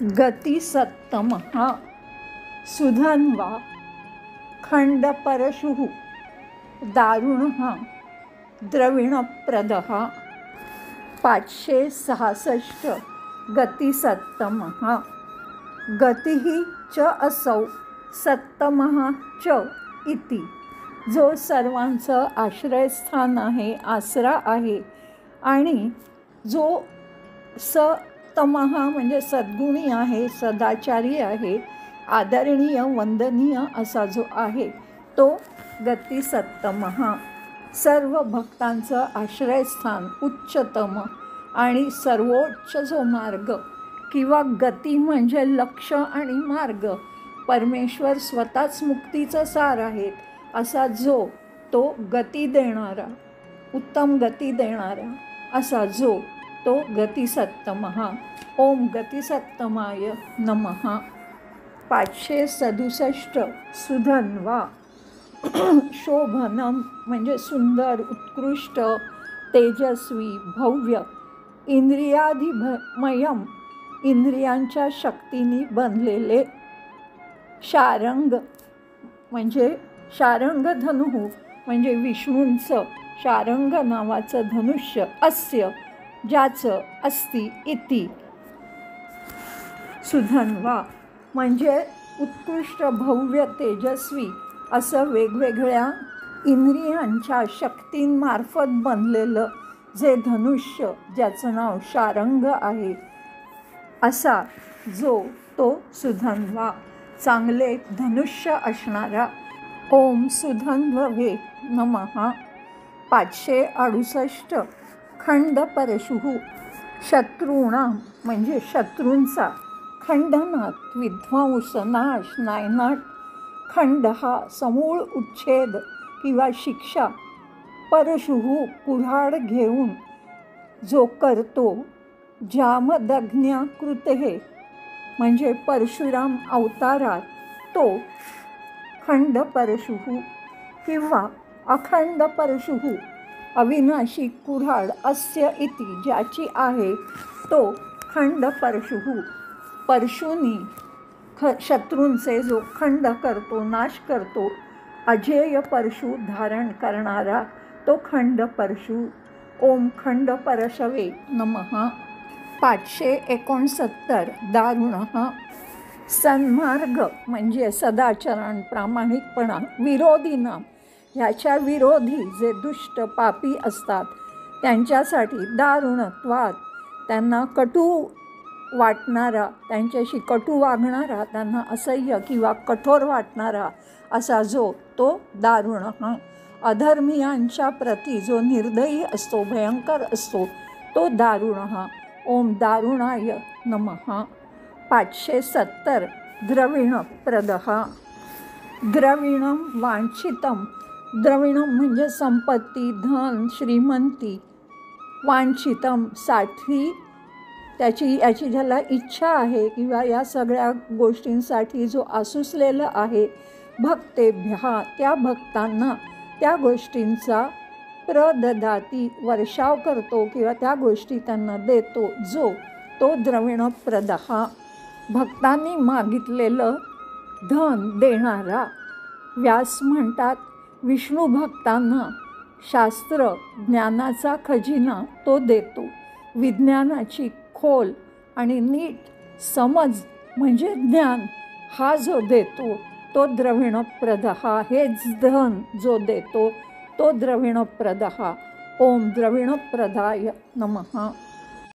गतिसत्तमः सुधन्वा खंडपरशुः दारुणः द्रविणप्रदः 566 गतिसत्तमः गतिः च असौ सत्तमः च इति जो सर्वांचं आश्रयस्थान आहे, आसरा आहे आणि जो सत्तमः म्हणजे सद्गुणी आहे, सदाचारी आहे, आदरणीय वंदनीय असा जो आहे तो गतिसत्तमः सर्व भक्तांचं आश्रयस्थान उच्चतम आणि सर्वोच्च जो मार्ग किंवा गती म्हणजे लक्ष आणि मार्ग, परमेश्वर स्वतःच मुक्तीचं सार आहेत असा जो तो गती देणारा, उत्तम गती देणारा असा जो तो गतिसत्तमः. ओम गतिसत्तमाय नमः. 567 सुधन्वा शोभनम म्हणजे सुंदर, उत्कृष्ट, तेजस्वी, भव्य, इंद्रियाधिमयम इंद्रियांच्या शक्तीने बनलेले, शारंग म्हणजे शारंग धनुः म्हणजे विष्णूंचं शारंग नावाचं धनुष्य, अस्य ज्याचं अस्ति इति सुधन्वा म्हणजे उत्कृष्ट, भव्य, तेजस्वी असं वेगवेगळ्या इंद्रियांच्या शक्तींमार्फत बनलेलं जे धनुष्य ज्याचं नाव शारंग आहे असा जो तो सुधन्वा, चांगले धनुष्य असणारा. ओम सुधन्ववे नमः. 568 खंडपरशुः शत्रूणां म्हणजे शत्रूंचा, खंडनात विध्वंस, नाश, नायनाट, खंड हा समूळ उच्छेद किंवा शिक्षा, परशुः कुऱ्हाड घेऊन जो करतो, जामदग्न्या कृते म्हणजे परशुराम अवतारात तो खंड परशुः किंवा अखंड परशुः अविनाशी कुऱ्हाड, अस्य इति ज्याची आहे तो खंड परशुः परशुनी शत्रूंचे जो खंड करतो, नाश करतो, अजेय परशु धारण करणारा तो खंड परशु. ओम खंड परशवे नमः. 569 दारुणः सन्मार्ग म्हणजे सदाचरण, प्रामाणिकपणा, विरोधीना ह्याच्या विरोधी जे दुष्ट पापी असतात त्यांच्यासाठी दारुणत्वात त्यांना कटू वाटणारा, त्यांच्याशी कटू वागणारा, त्यांना असह्य किंवा कठोर वाटणारा असा जो तो दारुणः, अधर्मीयांच्या प्रती जो निर्दयी असतो, भयंकर असतो तो दारुणः. ओम दारुणाय नमः. 570 द्रविणप्रदः द्रविणम वांछितम, द्रविणम म्हणजे संपत्ती, धन, श्रीमंती, वांछितम साठी याची ज्याला इच्छा आहे किंवा या सगळ्या गोष्टींसाठी जो आसुसलेला आहे, भक्तेभ्यः त्या भक्तांना त्या गोष्टींचा प्रददाती वर्षाव करतो किंवा त्या गोष्टी त्यांना देतो जो तो द्रविणप्रदः भक्तांनी मागितलेलं धन देणारा. व्यास म्हणतात विष्णू भक्तांना शास्त्र ज्ञानाचा खजिना तो देतो, विज्ञानाची खोल आणि नीट समज म्हणजे ज्ञान हा जो देतो तो द्रविणप्रदः, हेच धन जो देतो तो द्रविणप्रदः. ओम द्रविणप्रदाय नमः.